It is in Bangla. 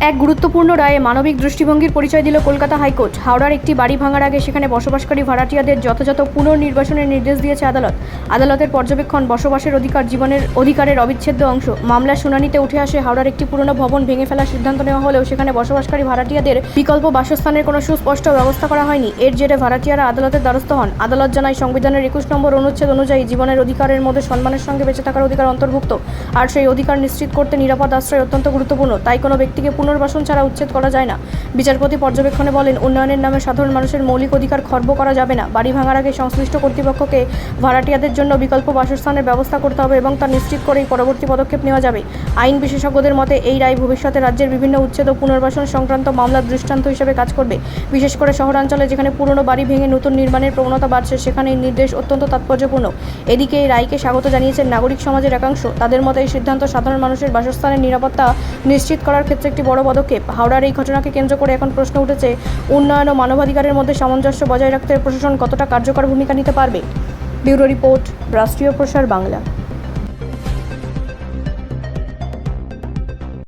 এক গুরুত্বপূর্ণ রায়ে মানবিক দৃষ্টিভঙ্গির পরিচয় দিল কলকাতা হাইকোর্ট। হাওড়ার একটি বাড়ি ভাঙার আগে সেখানে বসবাসকারী ভাড়াটিয়াদের যথাযথ পুনর্নির্বাসনের নির্দেশ দিয়েছে আদালত। আদালতের পর্যবেক্ষণ বসবাসের অধিকার জীবনের অধিকারের অবিচ্ছেদ্য অংশ। মামলার শুনানিতে উঠে আসে হাওড়ার একটি পুরনো ভবন ভেঙে ফেলার সিদ্ধান্ত নেওয়া হলেও সেখানে বসবাসকারী ভাড়াটিয়াদের বিকল্প বাসস্থানের কোনো সুস্পষ্ট ব্যবস্থা করা হয়নি। এর জেরে ভাড়াটিয়ারা আদালতের দ্বারস্থ হন। আদালত জানায়, সংবিধানের 21 নম্বর অনুচ্ছেদ অনুযায়ী জীবনের অধিকারের মধ্যে সম্মানের সঙ্গে বেঁচে থাকার অধিকার অন্তর্ভুক্ত। আর সেই অধিকার নিশ্চিত করতে নিরাপদ আশ্রয় অত্যন্ত গুরুত্বপূর্ণ। তাই কোনো ব্যক্তিকে পুনর্বাসন ছাড়া উচ্ছেদ করা যায় না। বিচারপতি পর্যবেক্ষণে বলেন, উন্নয়নের নামে সাধারণ মানুষের মৌলিক অধিকার খর্ব করা যাবে না। বাড়ি ভাঙার আগে সংশ্লিষ্ট কর্তৃপক্ষকে ভাড়াটিয়াদের জন্য বিকল্প বাসস্থানের ব্যবস্থা করতে হবে এবং তা নিশ্চিত করেই পরবর্তী পদক্ষেপ নেওয়া যাবে। আইন বিশেষজ্ঞদের মতে এই রায় ভবিষ্যতে রাজ্যের বিভিন্ন উচ্ছেদ ও পুনর্বাসন সংক্রান্ত মামলার দৃষ্টান্ত হিসেবে কাজ করবে। বিশেষ করে শহরাঞ্চলে যেখানে পুরনো বাড়ি ভেঙে নতুন নির্মাণের প্রবণতা বাড়ছে, সেখানে এই নির্দেশ অত্যন্ত তাৎপর্যপূর্ণ। এদিকে এই রায়কে স্বাগত জানিয়েছেন নাগরিক সমাজের একাংশ। তাদের মতে এই সিদ্ধান্ত সাধারণ মানুষের বাসস্থানের নিরাপত্তা নিশ্চিত করার ক্ষেত্রে একটি বড় পদক্ষেপ। হাওড়ার এই ঘটনাকে কেন্দ্র করে এখন প্রশ্ন উঠেছে, উন্নয়ন ও মানবাধিকারের মধ্যে সামঞ্জস্য বজায় রাখতে প্রশাসন কতটা কার্যকর ভূমিকা নিতে পারবে। ব্যুরো রিপোর্ট, রাষ্ট্রীয় প্রসার বাংলা।